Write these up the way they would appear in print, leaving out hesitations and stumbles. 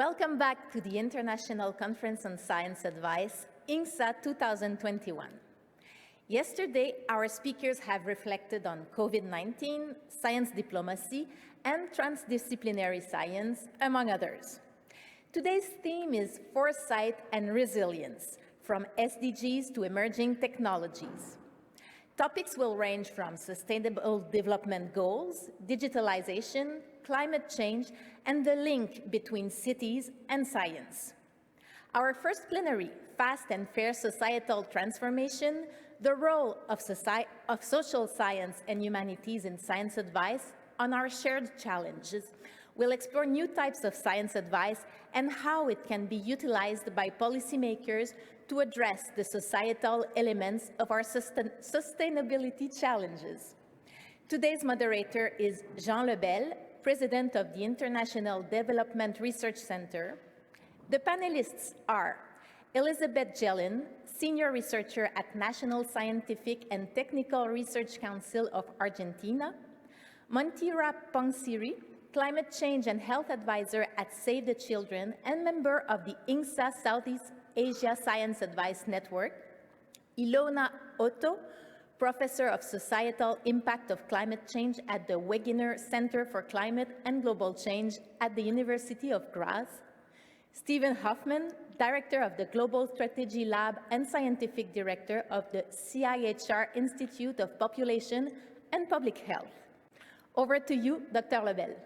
Welcome back to the International Conference on Science Advice, INGSA2021. Yesterday, our speakers have reflected on COVID-19, science diplomacy, and transdisciplinary science, among others. Today's theme is foresight and resilience, from SDGs to emerging technologies. Topics will range from sustainable development goals, digitalization, climate change, and the link between cities and science. Our first plenary, Fast and Fair Societal Transformation, the role of social science and humanities in science advice on our shared challenges, will explore new types of science advice and how it can be utilized by policymakers to address the societal elements of our sustainability challenges. Today's moderator is Jean Lebel, President of the International Development Research Center. The panelists are Elizabeth Jelin, Senior Researcher at National Scientific and Technical Research Council of Argentina, Montira Pongsiri, Climate Change and Health Advisor at Save the Children and member of the INGSA Southeast Asia Science Advice Network, Ilona Otto, Professor of Societal Impact of Climate Change at the Wegener Center for Climate and Global Change at the University of Graz, Stephen Hoffman, Director of the Global Strategy Lab and Scientific Director of the CIHR Institute of Population and Public Health. Over to you, Dr. Lebel.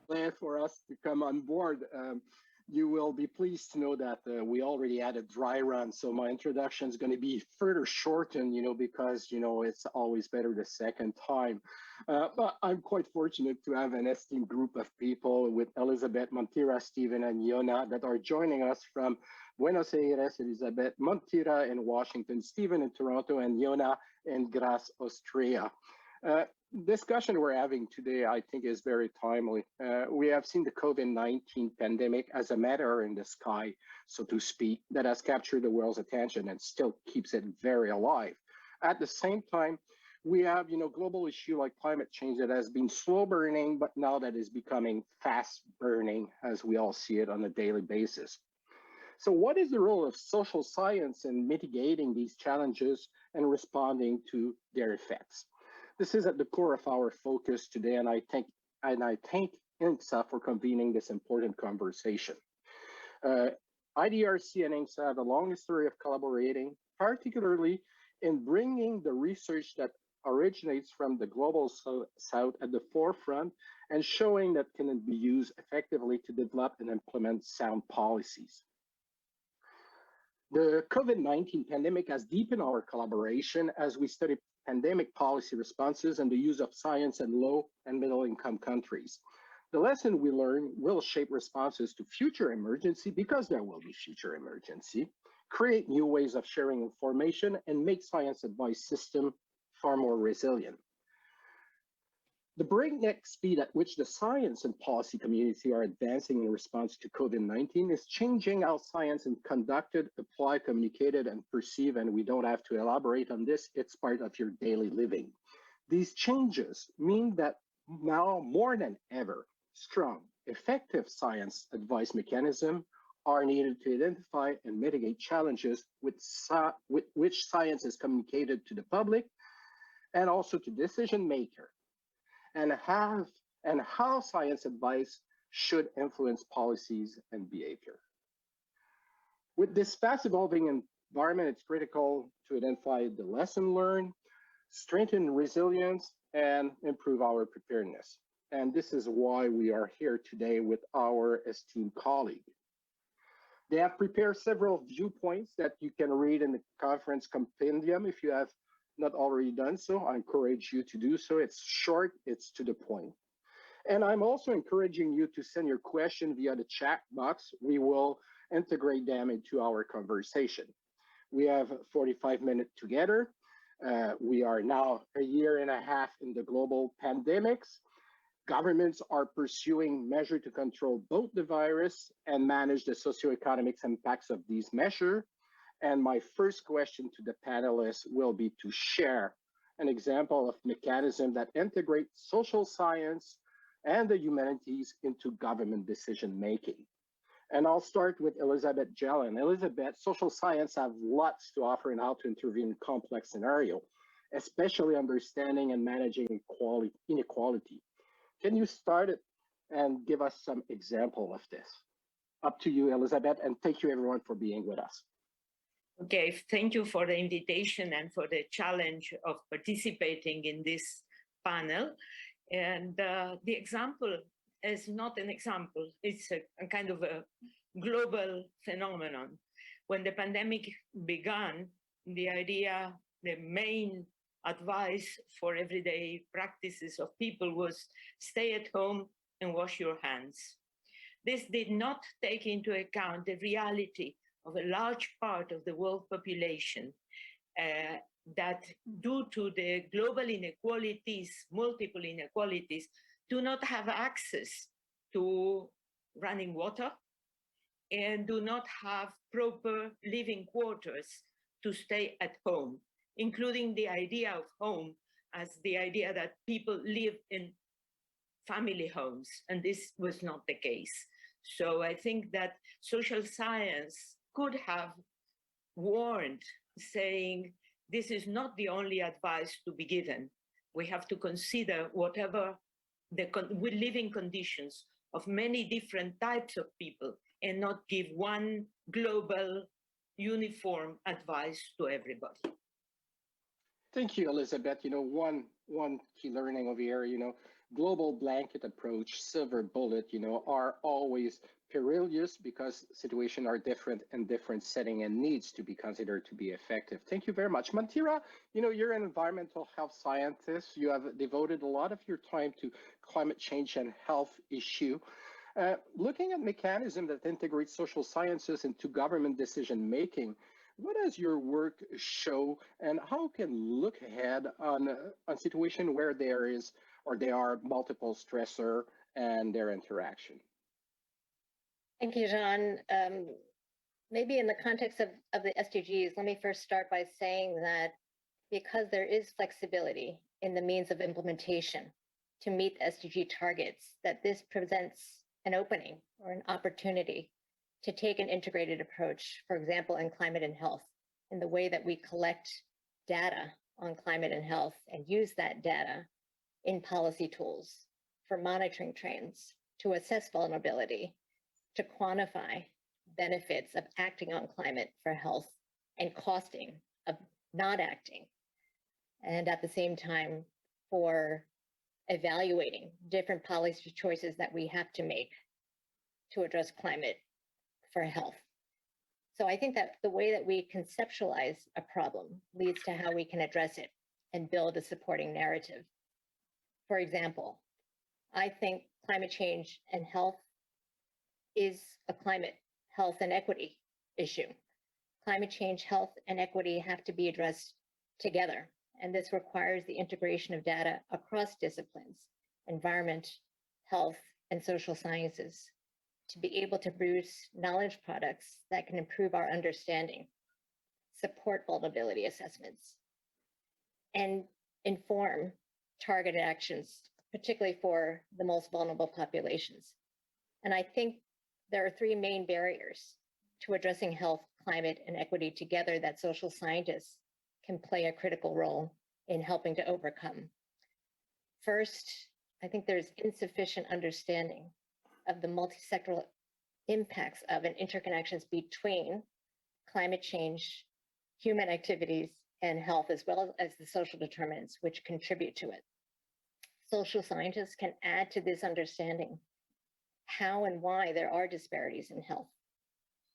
Glad for us to come on board. You will be pleased to know that we already had a dry run, so my introduction is going to be further shortened, because, it's always better the second time. But I'm quite fortunate to have an esteemed group of people with Elizabeth, Montira, Stephen, and Ilona that are joining us from Buenos Aires, Elizabeth, Montira in Washington, Stephen in Toronto, and Ilona in Graz, Austria. Discussion we're having today, I think, is very timely. We have seen the COVID-19 pandemic as a matter in the sky, so to speak, that has captured the world's attention and still keeps it very alive. At the same time, we have, global issue like climate change that has been slow burning, but now that is becoming fast burning as we all see it on a daily basis. So what is the role of social science in mitigating these challenges and responding to their effects? This is at the core of our focus today, and I thank INGSA for convening this important conversation. IDRC and INGSA have a long history of collaborating, particularly in bringing the research that originates from the global south at the forefront and showing that can be used effectively to develop and implement sound policies. The COVID-19 pandemic has deepened our collaboration as we study pandemic policy responses and the use of science in low and middle income countries. The lesson we learn will shape responses to future emergency, because there will be future emergency, create new ways of sharing information, and make science advice system far more resilient. The breakneck speed at which the science and policy community are advancing in response to COVID-19 is changing how science is conducted, applied, communicated, and perceived, and we don't have to elaborate on this. It's part of your daily living. These changes mean that now more than ever, strong, effective science advice mechanisms are needed to identify and mitigate challenges with which science is communicated to the public and also to decision makers, and how science advice should influence policies and behavior. With this fast evolving environment, it's critical to identify the lesson learned, strengthen resilience, and improve our preparedness. And this is why we are here today with our esteemed colleague. They have prepared several viewpoints that you can read in the conference compendium if you have not already done so. I encourage you to do so. It's short, it's to the point. And I'm also encouraging you to send your question via the chat box. We will integrate them into our conversation. We have 45 minutes together. We are now a year and a half in the global pandemics. Governments are pursuing measures to control both the virus and manage the socioeconomic impacts of these measures. And my first question to the panelists will be to share an example of mechanism that integrate social science and the humanities into government decision making. And I'll start with Elizabeth Jelin. Elizabeth, social science have lots to offer in how to intervene in complex scenario, especially understanding and managing inequality. Can you start it and give us some example of this? Up to you, Elizabeth, and thank you everyone for being with us. Okay, thank you for the invitation and for the challenge of participating in this panel. And the example is not an example, it's a kind of a global phenomenon. When the pandemic began, the main advice for everyday practices of people was stay at home and wash your hands. This did not take into account the reality of a large part of the world population that due to the global inequalities, multiple inequalities, do not have access to running water and do not have proper living quarters to stay at home, including the idea of home as the idea that people live in family homes, and this was not the case. So I think that social science could have warned, saying, this is not the only advice to be given. We have to consider whatever the living conditions of many different types of people and not give one global, uniform advice to everybody. Thank you, Elizabeth. One key learning over here, global blanket approach, silver bullet, are always perilous because situations are different and different setting and needs to be considered to be effective. Thank you very much. Montira, you're an environmental health scientist. You have devoted a lot of your time to climate change and health issue. Looking at mechanisms that integrate social sciences into government decision making, what does your work show, and how can look ahead on a situation where there are multiple stressor and their interaction? Thank you, Jean. Maybe in the context of the SDGs, let me first start by saying that because there is flexibility in the means of implementation to meet the SDG targets, that this presents an opening or an opportunity to take an integrated approach, for example, in climate and health, in the way that we collect data on climate and health and use that data in policy tools for monitoring trends, to assess vulnerability, to quantify benefits of acting on climate for health and costing of not acting, and at the same time for evaluating different policy choices that we have to make to address climate for health. So I think that the way that we conceptualize a problem leads to how we can address it and build a supporting narrative. For example, I think climate change and health is a climate, health, and equity issue. Climate change, health, and equity have to be addressed together, and this requires the integration of data across disciplines, environment, health, and social sciences, to be able to produce knowledge products that can improve our understanding, support vulnerability assessments, and inform targeted actions, particularly for the most vulnerable populations. And I think there are three main barriers to addressing health, climate, and equity together that social scientists can play a critical role in helping to overcome. First, I think there's insufficient understanding of the multi-sectoral impacts of and interconnections between climate change, human activities, and health, as well as the social determinants which contribute to it. Social scientists can add to this understanding how and why there are disparities in health,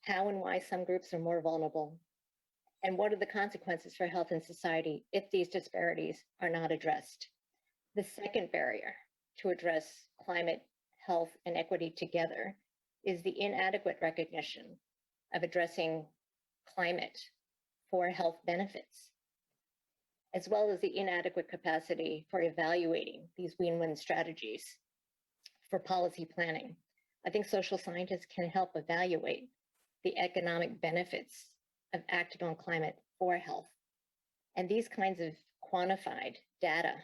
how and why some groups are more vulnerable, and what are the consequences for health and society if these disparities are not addressed. The second barrier to address climate, health, and equity together is the inadequate recognition of addressing climate for health benefits, as well as the inadequate capacity for evaluating these win-win strategies for policy planning. I think social scientists can help evaluate the economic benefits of acting on climate for health. And these kinds of quantified data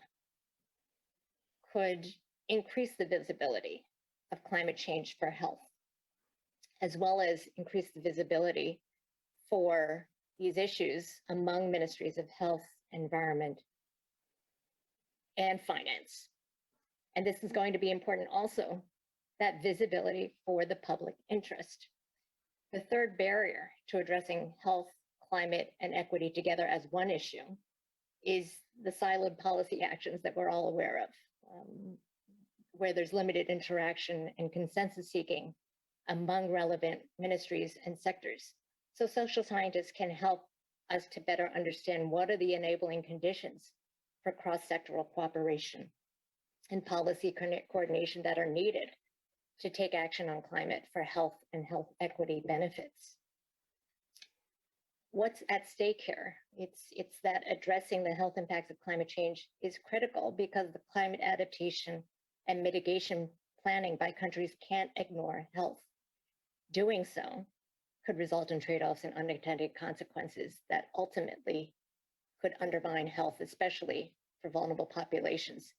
could increase the visibility of climate change for health. as well as increase the visibility for these issues among ministries of health, environment, and finance. And this is going to be important also, that visibility for the public interest. The third barrier to addressing health, climate, and equity together as one issue is the siloed policy actions that we're all aware of, where there's limited interaction and consensus seeking among relevant ministries and sectors. So social scientists can help us to better understand what are the enabling conditions for cross-sectoral cooperation and policy coordination that are needed to take action on climate for health and health equity benefits. What's at stake here? It's that addressing the health impacts of climate change is critical because the climate adaptation and mitigation planning by countries can't ignore health. Doing so could result in trade-offs and unintended consequences that ultimately could undermine health, especially for vulnerable populations.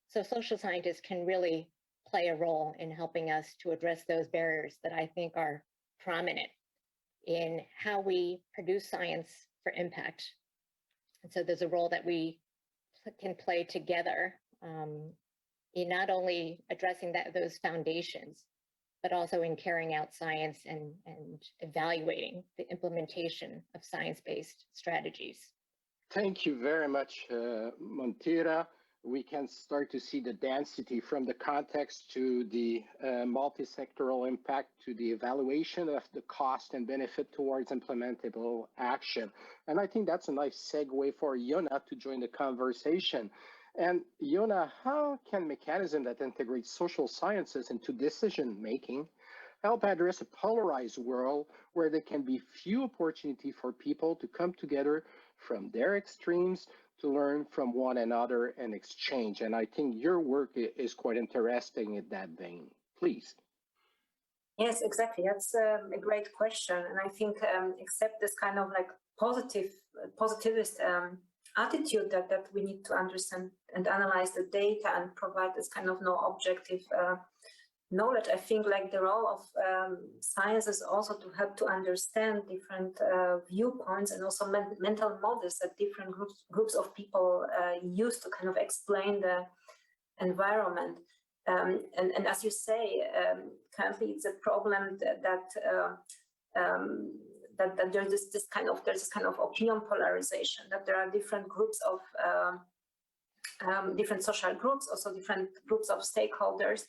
So social scientists can really play a role in helping us to address those barriers that I think are prominent in how we produce science for impact. And so there's a role that we can play together in not only addressing those foundations, but also in carrying out science and evaluating the implementation of science-based strategies. Thank you very much, Montira. We can start to see the density from the context to the multi-sectoral impact to the evaluation of the cost and benefit towards implementable action. And I think that's a nice segue for Ilona to join the conversation. And Ilona, how can mechanisms that integrate social sciences into decision-making help address a polarized world where there can be few opportunities for people to come together from their extremes to learn from one another and exchange? And I think your work is quite interesting in that vein. Please. Yes, exactly. That's a great question. And I think except this kind of like positivist attitude that we need to understand and analyze the data and provide this kind of objective knowledge, I think like the role of science is also to help to understand different viewpoints and also mental models that different groups of people use to kind of explain the environment. And as you say, currently it's a problem that there's this kind of opinion polarization, that there are different groups of different social groups, also different groups of stakeholders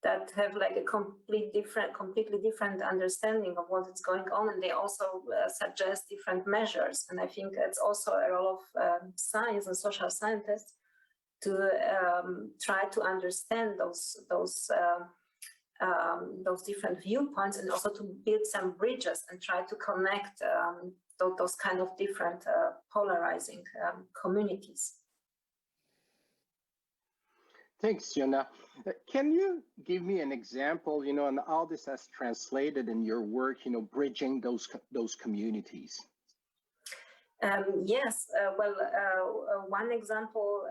that have like a completely different understanding of what is going on, and they also suggest different measures. And I think it's also a role of science and social scientists to try to understand those different viewpoints, and also to build some bridges and try to connect those kind of different polarizing communities. Thanks, Ilona. Can you give me an example, and how this has translated in your work, bridging those communities? Yes, one example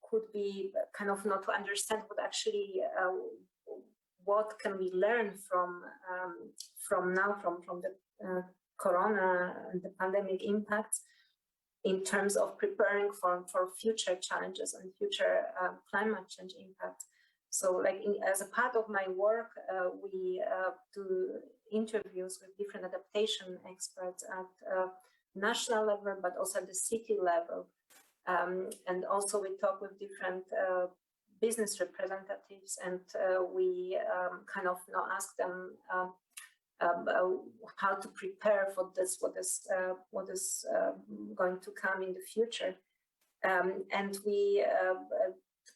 could be kind of not to understand what actually what can we learn from the corona and the pandemic impacts in terms of preparing for future challenges and future climate change impact. So like as a part of my work, we do interviews with different adaptation experts at national level, but also at the city level. And also we talk with different business representatives, and we kind of ask them how to prepare for this, what is going to come in the future. And we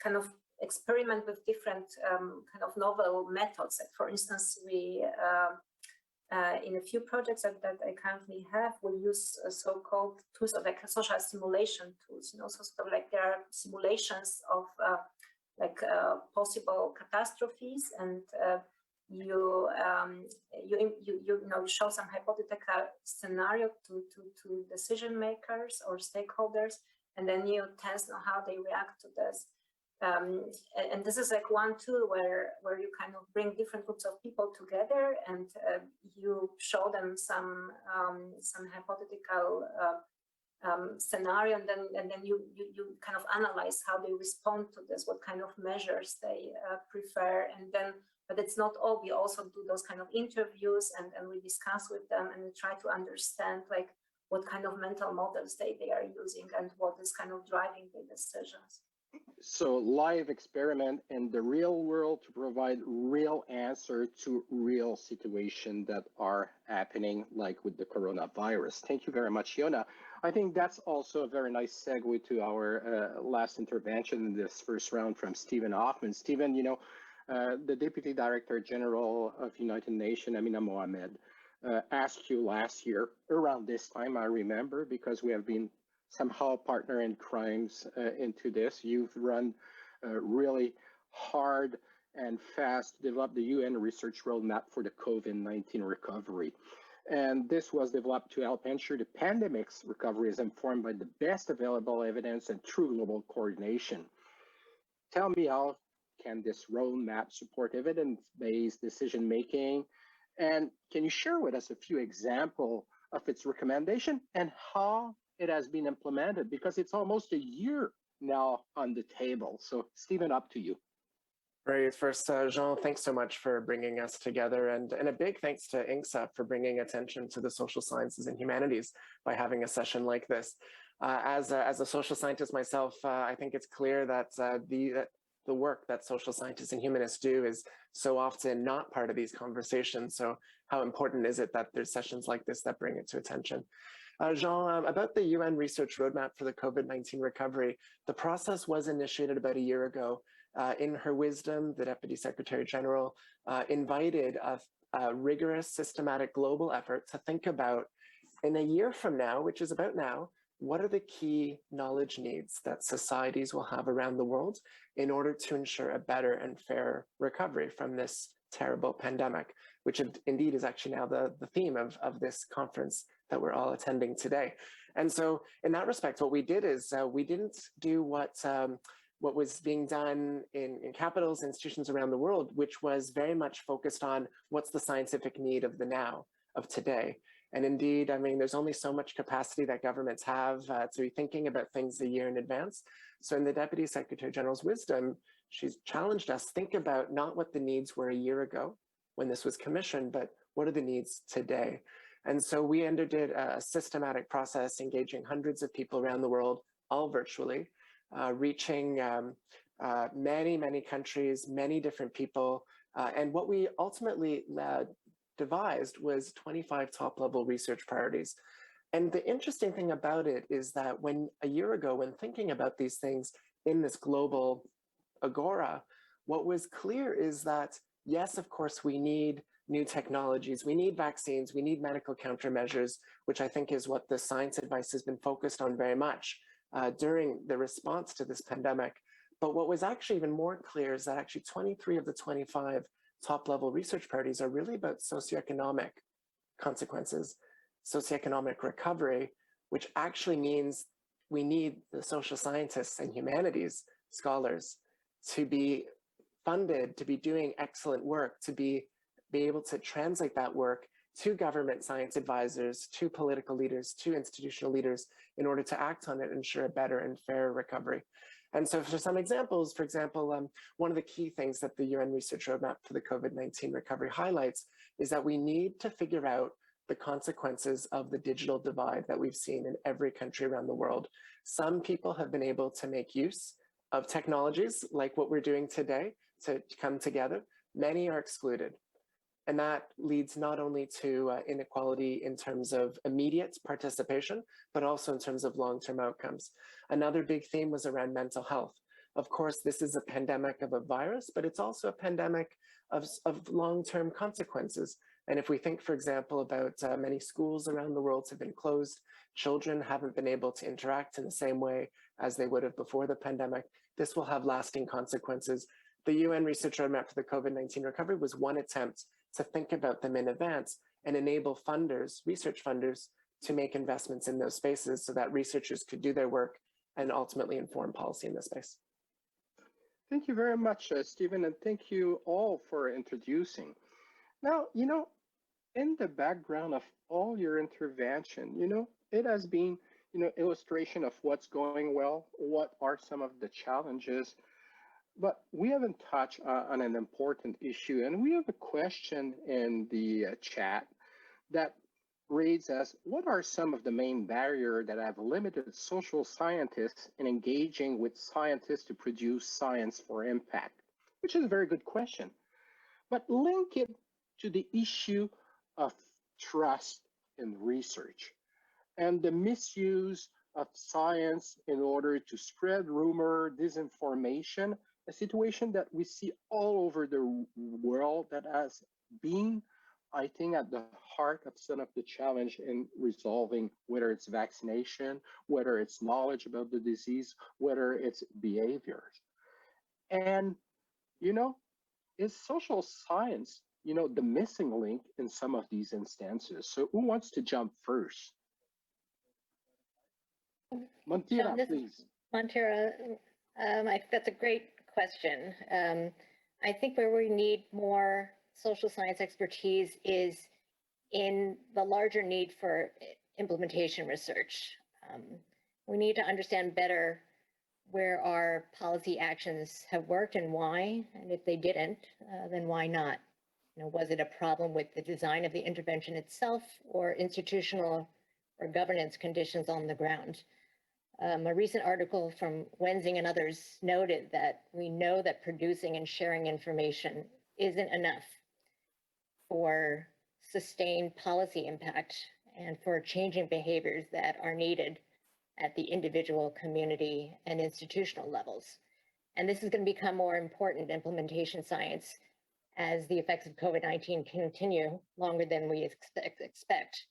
kind of experiment with different kind of novel methods. For instance, we in a few projects that I currently have, we use so-called tools of like social simulation tools. So sort of like there are simulations of possible catastrophes, and you show some hypothetical scenario to decision makers or stakeholders, and then you test how they react to this. And this is like one tool where you kind of bring different groups of people together, and you show them some hypothetical scenario, and then you kind of analyze how they respond to this, what kind of measures they prefer, and then. But it's not all. We also do those kind of interviews, and we discuss with them, and we try to understand like what kind of mental models they are using and what is kind of driving their decisions. So live experiment in the real world to provide real answer to real situations that are happening, like with the coronavirus. Thank you very much, Ilona. I think that's also a very nice segue to our last intervention in this first round from Stephen Hoffman. Stephen, you know, the Deputy Director General of United Nations, Amina Mohamed, asked you last year around this time, I remember, because we have been somehow partner in crimes into this. You've run really hard and fast to develop the UN research roadmap for the COVID-19 recovery. And this was developed to help ensure the pandemic's recovery is informed by the best available evidence and true global coordination. Tell me, how can this roadmap support evidence-based decision-making? And can you share with us a few examples of its recommendation and how it has been implemented? Because it's almost a year now on the table. So Stephen, up to you. Great. First, Jean, thanks so much for bringing us together, and a big thanks to INGSA for bringing attention to the social sciences and humanities by having a session like this. As a social scientist myself, I think it's clear that the work that social scientists and humanists do is so often not part of these conversations. So how important is it that there's sessions like this that bring it to attention? Jean, about the UN research roadmap for the COVID-19 recovery, the process was initiated about a year ago. In her wisdom, the Deputy Secretary General invited a rigorous, systematic global effort to think about, in a year from now, which is about now, what are the key knowledge needs that societies will have around the world in order to ensure a better and fair recovery from this terrible pandemic, which indeed is actually now the theme of this conference that we're all attending today. And so in that respect, what we did is we didn't do what was being done in capitals, institutions around the world, which was very much focused on what's the scientific need of the now, of today. And indeed, I mean, there's only so much capacity that governments have to be thinking about things a year in advance. So in the Deputy Secretary General's wisdom, she's challenged us, think about not what the needs were a year ago when this was commissioned, but what are the needs today? And so we underdid a systematic process, engaging hundreds of people around the world, all virtually, reaching many, many countries, many different people. And what we ultimately devised was 25 top-level research priorities. And the interesting thing about it is that a year ago, when thinking about these things in this global agora, what was clear is that, yes, of course, we need new technologies, we need vaccines, we need medical countermeasures, which I think is what the science advice has been focused on very much during the response to this pandemic. But what was actually even more clear is that actually 23 of the 25 top-level research priorities are really about socioeconomic consequences, socioeconomic recovery, which actually means we need the social scientists and humanities scholars to be funded, to be doing excellent work, to be able to translate that work to government science advisors, to political leaders, to institutional leaders, in order to act on it and ensure a better and fairer recovery. And so for some examples, for example, one of the key things that the UN Research Roadmap for the COVID-19 recovery highlights is that we need to figure out the consequences of the digital divide that we've seen in every country around the world. Some people have been able to make use of technologies like what we're doing today to come together. Many are excluded. And that leads not only to inequality in terms of immediate participation, but also in terms of long-term outcomes. Another big theme was around mental health. Of course, this is a pandemic of a virus, but it's also a pandemic of long-term consequences. And if we think, for example, about many schools around the world have been closed, children haven't been able to interact in the same way as they would have before the pandemic, this will have lasting consequences. The UN Research Roadmap for the COVID-19 recovery was one attempt to think about them in advance and enable funders, research funders, to make investments in those spaces so that researchers could do their work and ultimately inform policy in this space. Thank you very much, Stephen, and thank you all for introducing. Now, in the background of all your intervention, it has been, illustration of what's going well, what are some of the challenges, but we haven't touched on an important issue, and we have a question in the chat that reads as, what are some of the main barriers that have limited social scientists in engaging with scientists to produce science for impact? Which is a very good question. But link it to the issue of trust in research and the misuse of science in order to spread rumor, disinformation, a situation that we see all over the world that has been, I think, at the heart of some of the challenge in resolving, whether it's vaccination, whether it's knowledge about the disease, whether it's behaviors. And, is social science, the missing link in some of these instances? So who wants to jump first? Montira, please. Montira, that's a great question. I think where we need more social science expertise is in the larger need for implementation research. We need to understand better where our policy actions have worked and why, and if they didn't, then why not? Was it a problem with the design of the intervention itself or institutional or governance conditions on the ground? A recent article from Wenzing and others noted that we know that producing and sharing information isn't enough for sustained policy impact and for changing behaviors that are needed at the individual, community, and institutional levels. And this is going to become more important implementation science as the effects of COVID-19 continue longer than we expect.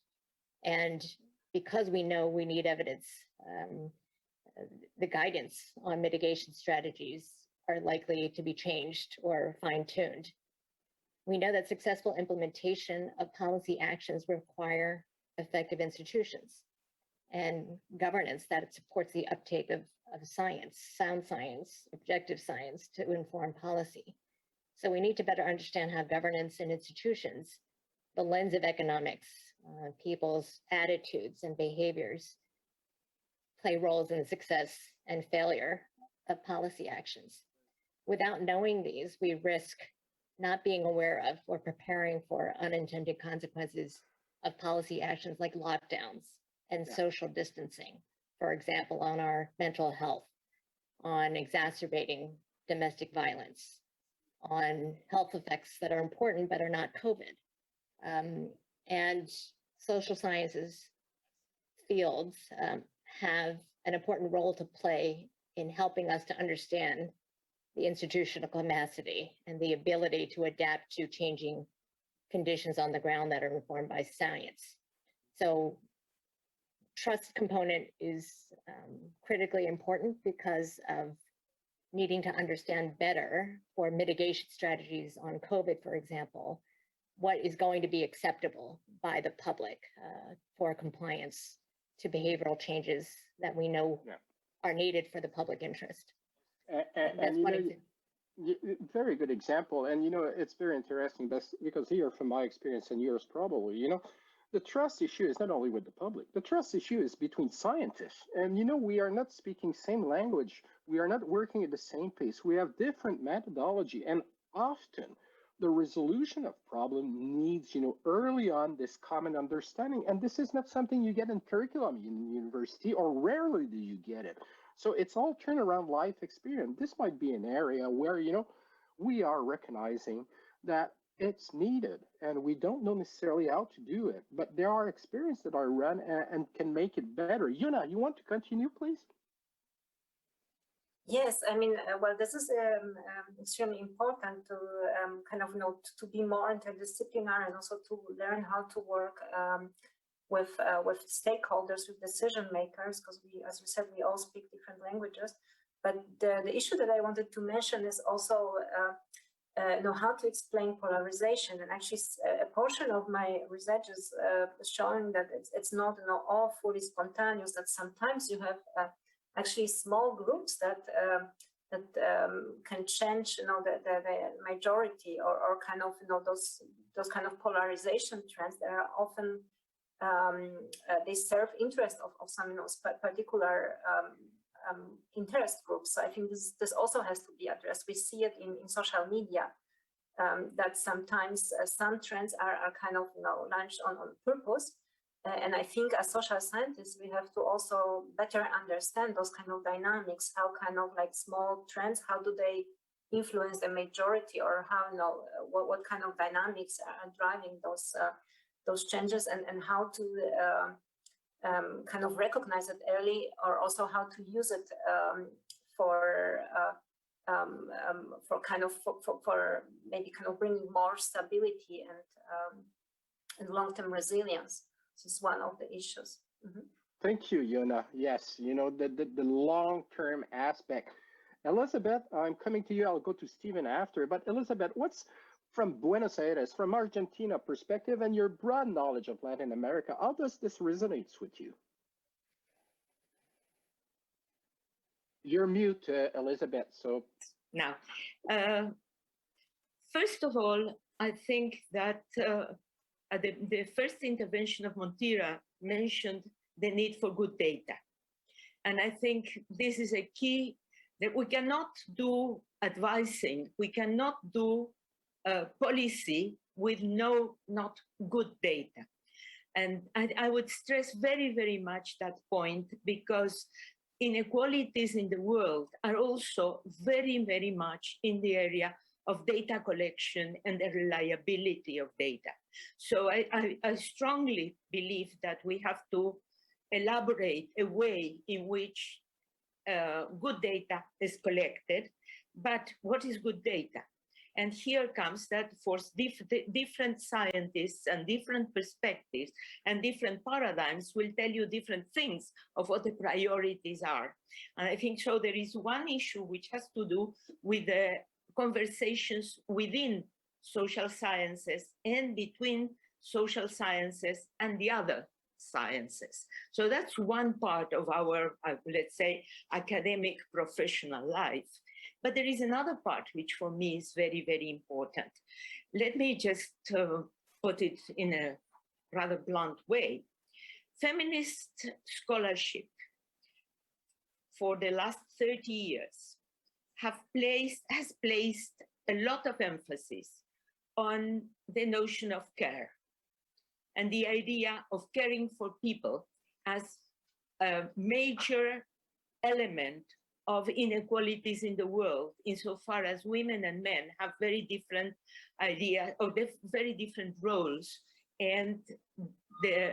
And because we know we need evidence, the guidance on mitigation strategies are likely to be changed or fine-tuned. We know that successful implementation of policy actions require effective institutions and governance that supports the uptake of science, sound science, objective science to inform policy. So we need to better understand how governance and institutions, the lens of economics, people's attitudes and behaviors play roles in the success and failure of policy actions. Without knowing these, we risk not being aware of or preparing for unintended consequences of policy actions like lockdowns and social distancing, for example, on our mental health, on exacerbating domestic violence, on health effects that are important but are not COVID. And social sciences fields have an important role to play in helping us to understand the institutional capacity and the ability to adapt to changing conditions on the ground that are informed by science. So trust component is critically important because of needing to understand better for mitigation strategies on COVID, for example, what is going to be acceptable by the public for compliance to behavioral changes that we know are needed for the public interest. That's one example. Very good example. And, it's very interesting because here from my experience and yours probably, the trust issue is not only with the public, the trust issue is between scientists. And, we are not speaking same language. We are not working at the same pace. We have different methodology. And often the resolution of problem needs, early on this common understanding. And this is not something you get in curriculum in university, or rarely do you get it. So it's all turnaround life experience. This might be an area where, we are recognizing that it's needed and we don't know necessarily how to do it, but there are experiences that are run and can make it better. Yuna, you want to continue, please? Yes, I mean, well, this is extremely important to kind of to be more interdisciplinary and also to learn how to work with stakeholders, with decision makers, because we, as we said, we all speak different languages. But the issue that I wanted to mention is also how to explain polarization. And actually, a portion of my research is showing that it's not all fully spontaneous. That sometimes you have actually small groups that can change, the majority or kind of, those kind of polarization trends that are often they serve interest of some particular interest groups. So I think this also has to be addressed. We see it in social media that sometimes some trends are kind of launched on purpose. And I think as social scientists, we have to also better understand those kind of dynamics, how kind of like small trends, how do they influence the majority, or how, what kind of dynamics are driving those changes, and how to kind of recognize it early, or also how to use it for maybe kind of bringing more stability and long-term resilience. This is one of the issues. Mm-hmm. Thank you, Ilona. Yes, the long-term aspect. Elizabeth, I'm coming to you. I'll go to Stephen after. But Elizabeth, what's from Buenos Aires, from Argentina perspective, and your broad knowledge of Latin America, how does this resonate with you? You're mute, Elizabeth. So now, first of all, I think that the first intervention of Montira mentioned the need for good data. And I think this is a key, that we cannot do advising, we cannot do policy with not good data. And I would stress very, very much that point, because inequalities in the world are also very, very much in the area of data collection and the reliability of data. So I strongly believe that we have to elaborate a way in which good data is collected. But what is good data? And here comes that for different scientists and different perspectives and different paradigms will tell you different things of what the priorities are. And I think so there is one issue which has to do with the conversations within social sciences and between social sciences and the other sciences. So that's one part of our, let's say, academic professional life. But there is another part which for me is very, very important. Let me just put it in a rather blunt way. Feminist scholarship for the last 30 years has placed a lot of emphasis on the notion of care and the idea of caring for people as a major element of inequalities in the world, insofar as women and men have very different ideas, or very different roles, and the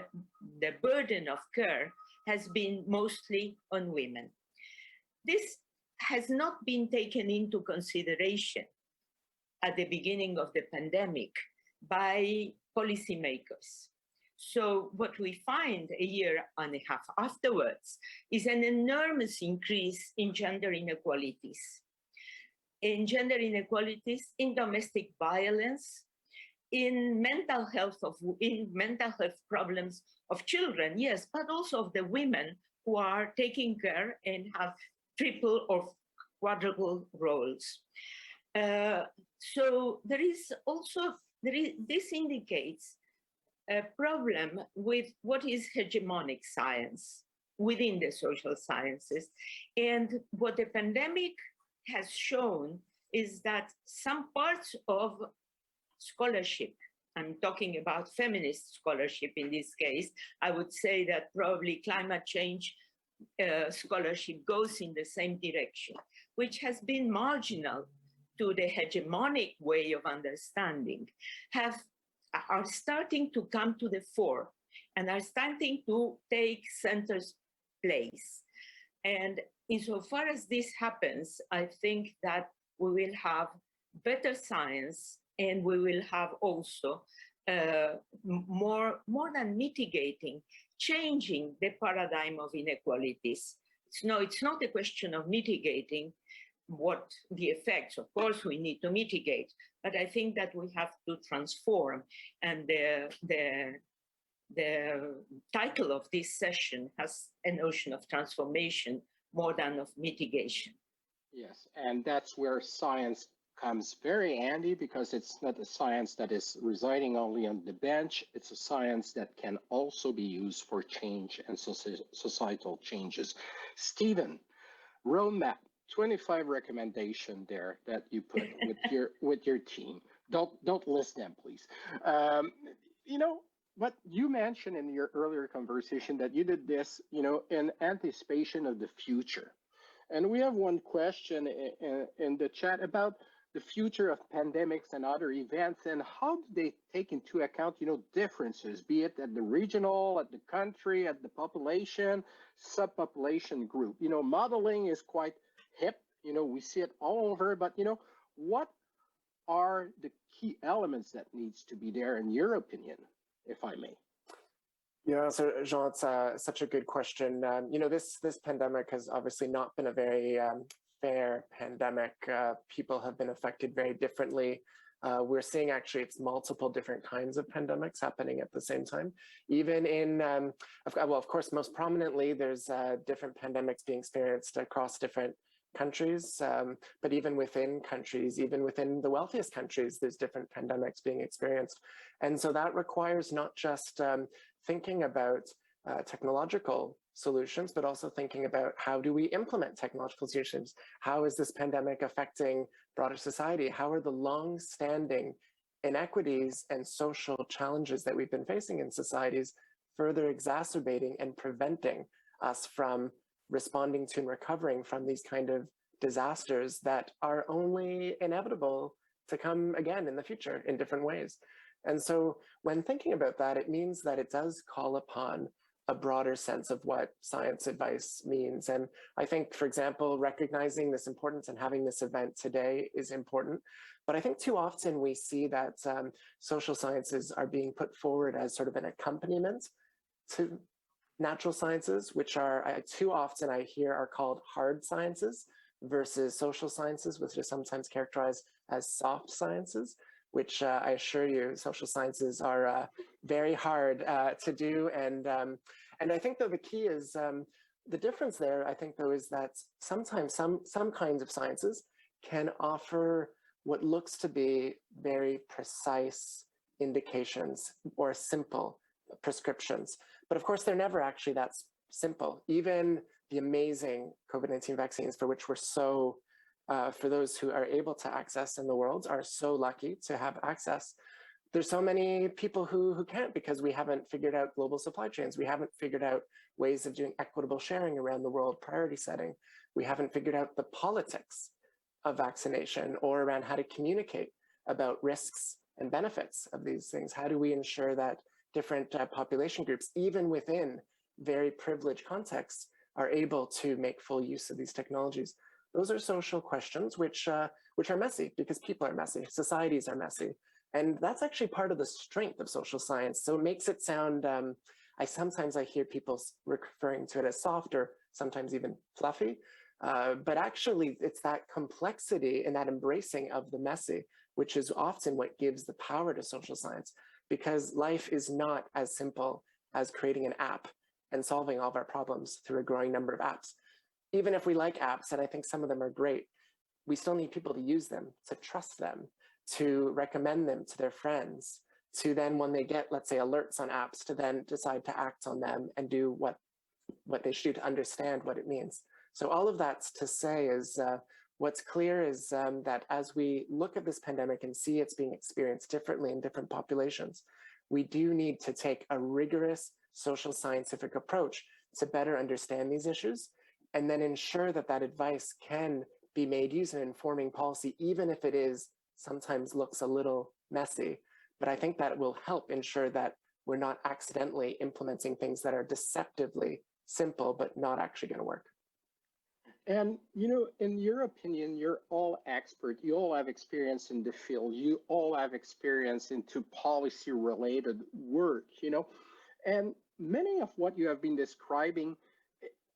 burden of care has been mostly on women. This has not been taken into consideration at the beginning of the pandemic by policymakers. So what we find a year and a half afterwards is an enormous increase in gender inequalities. In gender inequalities, in domestic violence, in mental health problems of children, yes, but also of the women who are taking care and have triple or quadruple roles. So this indicates a problem with what is hegemonic science within the social sciences. And what the pandemic has shown is that some parts of scholarship, I'm talking about feminist scholarship in this case, I would say that probably climate change scholarship goes in the same direction, which has been marginal to the hegemonic way of understanding, are starting to come to the fore and are starting to take center place. And insofar as this happens, I think that we will have better science, and we will have also more than mitigating, changing the paradigm of inequalities. It's not a question of mitigating what the effects, of course we need to mitigate, but I think that we have to transform. And the title of this session has a notion of transformation more than of mitigation. Yes, and that's where science comes very handy because it's not a science that is residing only on the bench. It's a science that can also be used for change and societal changes. Stephen, roadmap, 25 recommendation there that you put with your team. Don't list them, please. Um, you know, but you mentioned in your earlier conversation that you did this, in anticipation of the future. And we have one question in the chat about the future of pandemics and other events, and how do they take into account, differences, be it at the regional, at the country, at the population, subpopulation group. Modeling is quite hip. We see it all over, but what are the key elements that needs to be there in your opinion, if I may? Yeah, so Jean, it's such a good question. This pandemic has obviously not been a very fair pandemic. People have been affected very differently. We're seeing actually it's multiple different kinds of pandemics happening at the same time. Even in, of course, most prominently, there's different pandemics being experienced across different countries, but even within countries, even within the wealthiest countries, there's different pandemics being experienced. And so that requires not just thinking about technological solutions, but also thinking about how do we implement technological solutions? How is this pandemic affecting broader society? How are the long-standing inequities and social challenges that we've been facing in societies further exacerbating and preventing us from responding to and recovering from these kind of disasters that are only inevitable to come again in the future in different ways? And so when thinking about that, it means that it does call upon a broader sense of what science advice means. And I think, for example, recognizing this importance and having this event today is important. But I think too often we see that social sciences are being put forward as sort of an accompaniment to natural sciences, which are too often I hear are called hard sciences versus social sciences, which are sometimes characterized as soft sciences, which I assure you, social sciences are very hard to do. And I think though the key is the difference there, I think though, is that sometimes some kinds of sciences can offer what looks to be very precise indications or simple prescriptions. But of course, they're never actually that simple. Even the amazing COVID-19 vaccines, for which we're so, for those who are able to access in the world, are so lucky to have access. There's so many people who can't because we haven't figured out global supply chains. We haven't figured out ways of doing equitable sharing around the world, priority setting. We haven't figured out the politics of vaccination or around how to communicate about risks and benefits of these things. How do we ensure that different population groups, even within very privileged contexts, are able to make full use of these technologies? Those are social questions which are messy because people are messy, societies are messy. And that's actually part of the strength of social science. So it makes it sound, sometimes I hear people referring to it as soft or sometimes even fluffy, but actually it's that complexity and that embracing of the messy, which is often what gives the power to social science. Because life is not as simple as creating an app and solving all of our problems through a growing number of apps. Even if we like apps, and I think some of them are great, we still need people to use them, to trust them, to recommend them to their friends, to then when they get, let's say, alerts on apps, to then decide to act on them and do what they should do to understand what it means. So all of that's to say is, what's clear is that as we look at this pandemic and see it's being experienced differently in different populations, we do need to take a rigorous social scientific approach to better understand these issues and then ensure that that advice can be made use in informing policy, even if it is sometimes looks a little messy. But I think that will help ensure that we're not accidentally implementing things that are deceptively simple, but not actually going to work. And, in your opinion, you're all expert. You all have experience in the field. You all have experience into policy related work, and many of what you have been describing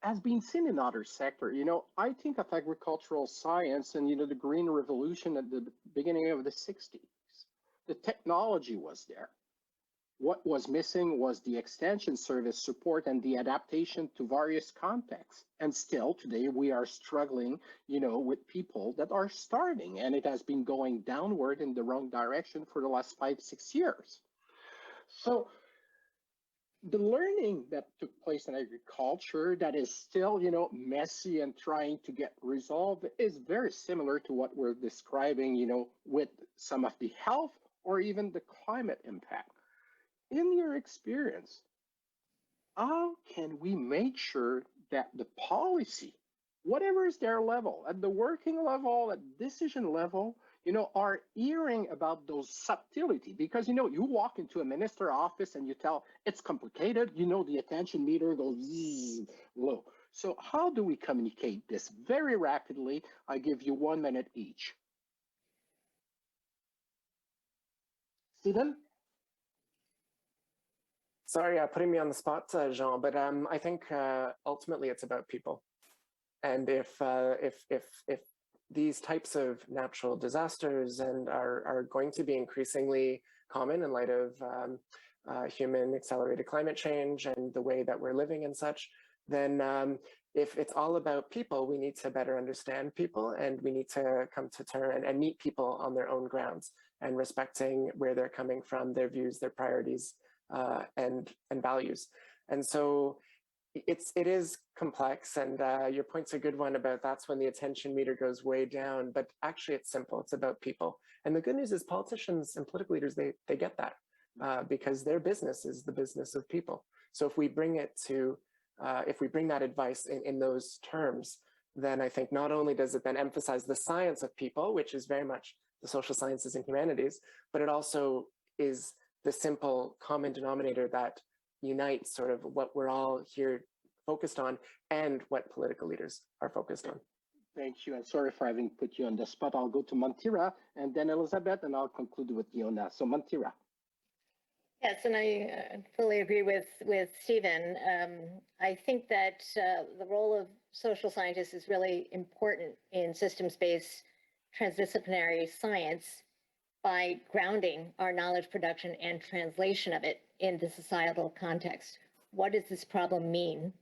has been seen in other sectors. I think of agricultural science and, the Green Revolution at the beginning of the 60s. The technology was there. What was missing was the extension service support and the adaptation to various contexts. And still today we are struggling, with people that are starving, and it has been going downward in the wrong direction for the last 5-6 years. So the learning that took place in agriculture that is still, messy and trying to get resolved is very similar to what we're describing, with some of the health or even the climate impact. In your experience, how can we make sure that the policy, whatever is their level, at the working level, at decision level, are hearing about those subtlety? Because, you walk into a minister office and you tell it's complicated, the attention meter goes low. So how do we communicate this very rapidly? I give you 1 minute each. Stephen? Sorry, putting me on the spot, Jean, but I think ultimately it's about people. And if these types of natural disasters are going to be increasingly common in light of human accelerated climate change and the way that we're living and such, then if it's all about people, we need to better understand people, and we need to come to terms and meet people on their own grounds and respecting where they're coming from, their views, their priorities, and values. And so it is complex, and your point's a good one about that's when the attention meter goes way down, but actually it's simple. It's about people. And the good news is politicians and political leaders, they get that because their business is the business of people. So if we bring it to, if we bring that advice in those terms, then I think not only does it then emphasize the science of people, which is very much the social sciences and humanities, but it also is the simple common denominator that unites sort of what we're all here focused on and what political leaders are focused on. Thank you, and sorry for having put you on the spot. I'll go to Montira and then Elizabeth, and I'll conclude with Ilona. So Montira. Yes, and I fully agree with Stephen. I think that the role of social scientists is really important in systems-based transdisciplinary science by grounding our knowledge production and translation of it in the societal context. What does this problem mean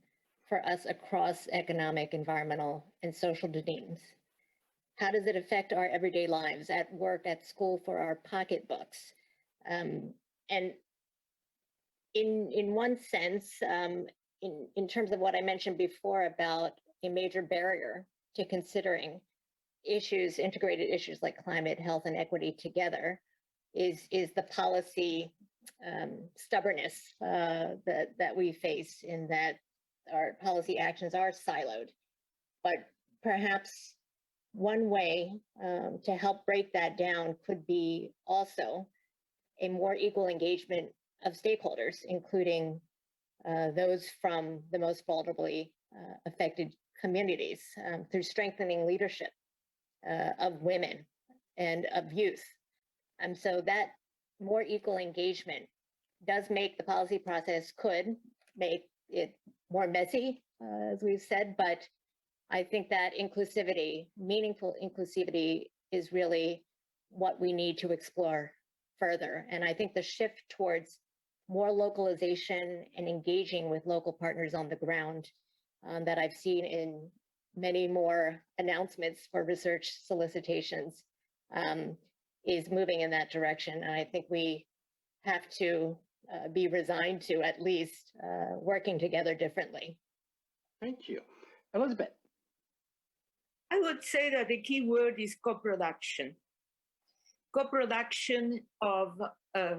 for us across economic, environmental, and social domains? How does it affect our everyday lives at work, at school, for our pocketbooks? And in one sense, in terms of what I mentioned before about a major barrier to considering issues, integrated issues like climate, health, and equity together, is the policy stubbornness that we face, in that our policy actions are siloed. But perhaps one way to help break that down could be also a more equal engagement of stakeholders, including those from the most vulnerably affected communities, through strengthening leadership of women and of youth. And so that more equal engagement does make the policy process, could make it more messy, as we've said, but I think that inclusivity, meaningful inclusivity, is really what we need to explore further. And I think the shift towards more localization and engaging with local partners on the ground that I've seen in many more announcements for research solicitations is moving in that direction. And I think we have to be resigned to at least working together differently. Thank you. Elizabeth. I would say that the key word is co-production. Co-production of,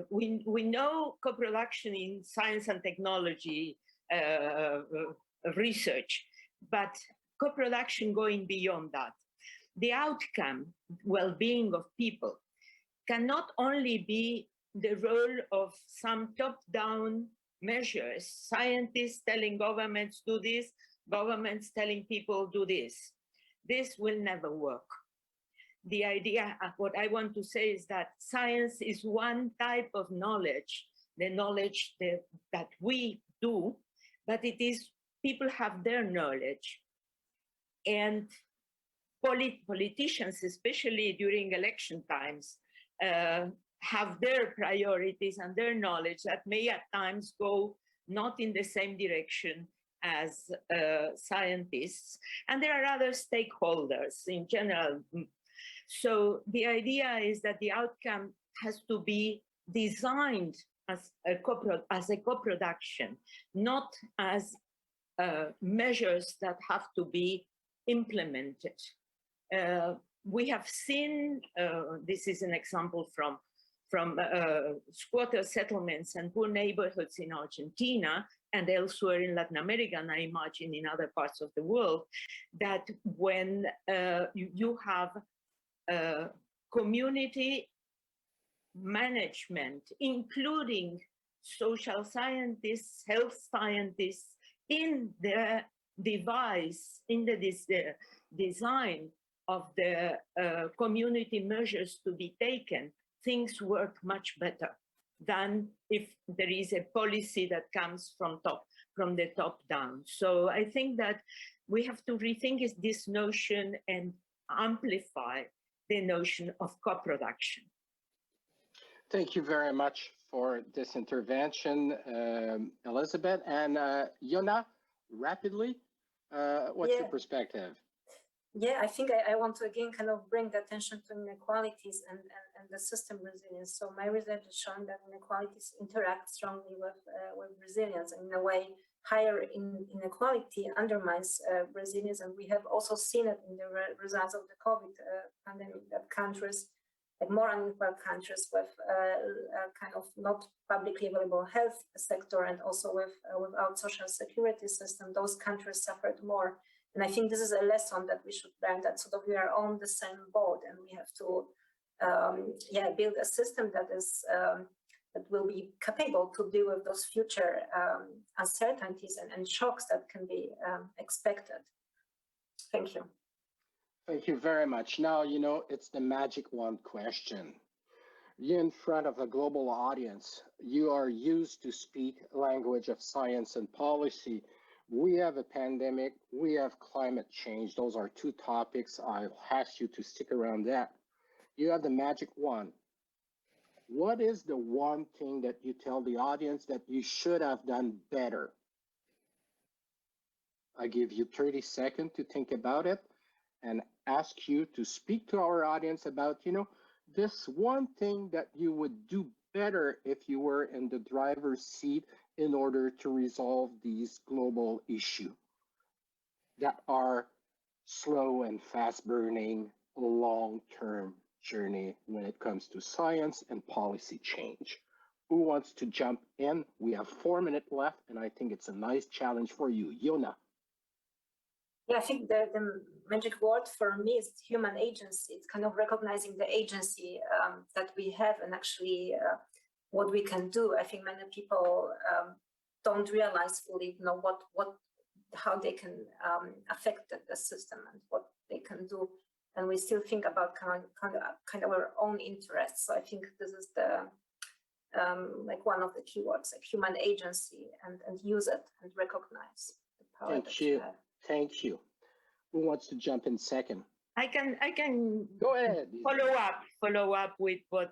we know co-production in science and technology research, but co-production going beyond that. The outcome, well-being of people, cannot only be the role of some top-down measures, scientists telling governments do this, governments telling people do this. This will never work. The idea, what I want to say is that science is one type of knowledge, the knowledge that we do, but it is, people have their knowledge. And politicians, especially during election times, have their priorities and their knowledge that may at times go not in the same direction as scientists. And there are other stakeholders in general. So the idea is that the outcome has to be designed as a co-production, not as measures that have to be implemented. We have seen, this is an example from squatter settlements and poor neighborhoods in Argentina and elsewhere in Latin America, and I imagine in other parts of the world, that when you have community management, including social scientists, health scientists, in the device, in the design of the community measures to be taken, things work much better than if there is a policy that comes from the top down. So I think that we have to rethink this notion and amplify the notion of co-production. Thank you very much for this intervention, Elizabeth. And Ilona, rapidly, what's your perspective? Yeah, I think I want to again kind of bring the attention to inequalities and the system resilience. So my research has shown that inequalities interact strongly with resilience, and in a way, higher inequality undermines resilience. And we have also seen it in the results of the COVID pandemic, that countries, like more unequal countries with kind of not publicly available health sector and also without social security system, those countries suffered more. And I think this is a lesson that we should learn, that sort of we are on the same boat, and we have to build a system that is that will be capable to deal with those future uncertainties and shocks that can be expected. Thank you. Thank you very much. Now, you know, it's the magic wand question. You're in front of a global audience. You are used to speak language of science and policy. We have a pandemic, we have climate change. Those are two topics. I'll ask you to stick around that. You have the magic wand. What is the one thing that you tell the audience that you should have done better? I give you 30 seconds to think about it and ask you to speak to our audience about, you know, this one thing that you would do better if you were in the driver's seat in order to resolve these global issues that are slow and fast burning, long-term journey when it comes to science and policy change. Who wants to jump in? We have 4 minutes left, and I think it's a nice challenge for you. Ilona. Yeah, I think the magic word for me is human agency. It's kind of recognizing the agency that we have and actually what we can do. I think many people don't realize fully, you know, how they can affect the system and what they can do, and we still think about kind of our own interests. So I think this is the like one of the keywords, like human agency, and use it and recognize the power. Thank you. Thank you. Who wants to jump in second? I can go ahead. Follow up with what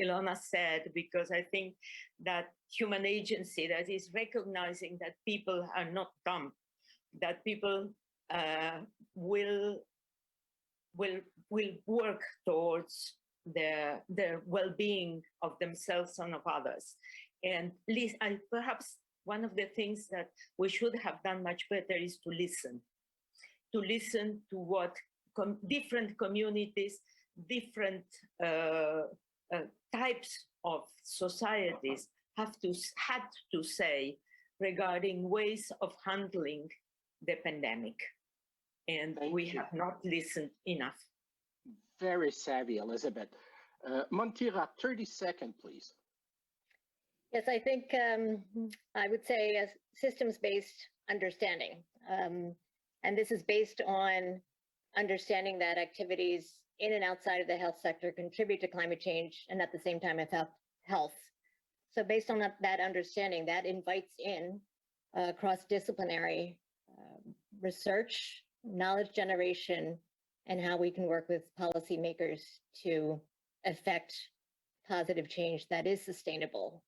Ilona said, because I think that human agency, that is recognizing that people are not dumb, that people will work towards the well-being of themselves and of others, and perhaps one of the things that we should have done much better is to listen to what different communities, different types of societies had to say regarding ways of handling the pandemic. And we have not listened enough. Very savvy, Elizabeth. Montira, 30 seconds, please. Yes, I think I would say a systems-based understanding. And this is based on understanding that activities in and outside of the health sector contribute to climate change and at the same time affect health. So based on that understanding, that invites in cross-disciplinary research, knowledge generation, and how we can work with policymakers to affect positive change that is sustainable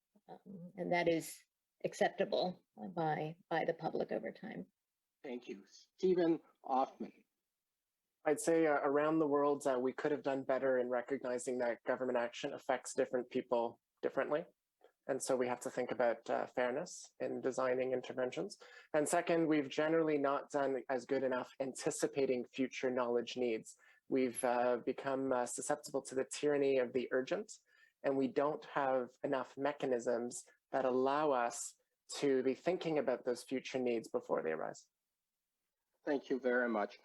and that is acceptable by the public over time. Thank you. Stephen Hoffman. I'd say around the world, we could have done better in recognizing that government action affects different people differently. And so we have to think about fairness in designing interventions. And second, we've generally not done as good enough anticipating future knowledge needs. We've become susceptible to the tyranny of the urgent, and we don't have enough mechanisms that allow us to be thinking about those future needs before they arise. Thank you very much.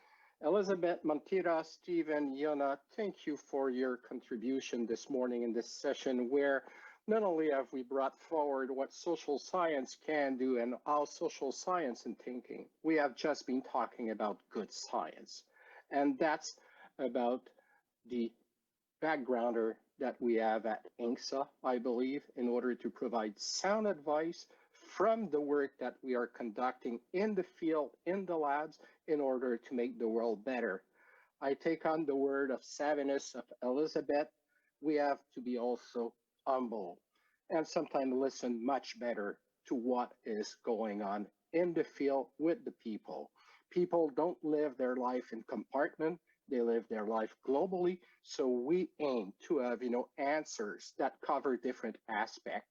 Elizabeth, Montira, Stephen, Ilona, thank you for your contribution this morning in this session, where not only have we brought forward what social science can do and how social science and thinking, we have just been talking about good science. And that's about the backgrounder that we have at INGSA, I believe, in order to provide sound advice from the work that we are conducting in the field, in the labs, in order to make the world better. I take on the word of savviness of Elizabeth. We have to be also humble and sometimes listen much better to what is going on in the field with the people. People don't live their life in compartment, they live their life globally. So we aim to have, answers that cover different aspects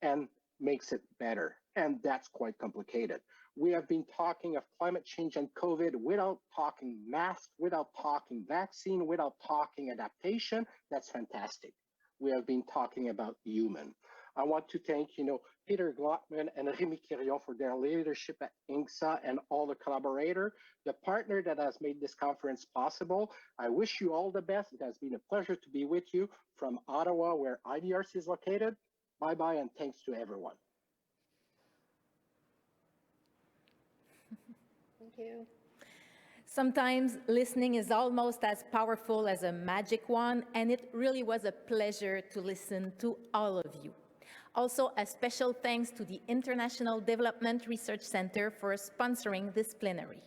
and makes it better. And that's quite complicated. We have been talking of climate change and COVID without talking masks, without talking vaccine, without talking adaptation. That's fantastic. We have been talking about human. I want to thank, Peter Glockman and Rémi Quirion for their leadership at INGSA and all the collaborators, the partner that has made this conference possible. I wish you all the best. It has been a pleasure to be with you from Ottawa, where IDRC is located. Bye-bye, and thanks to everyone. Thank you. Sometimes listening is almost as powerful as a magic wand, and it really was a pleasure to listen to all of you. Also, a special thanks to the International Development Research Center for sponsoring this plenary.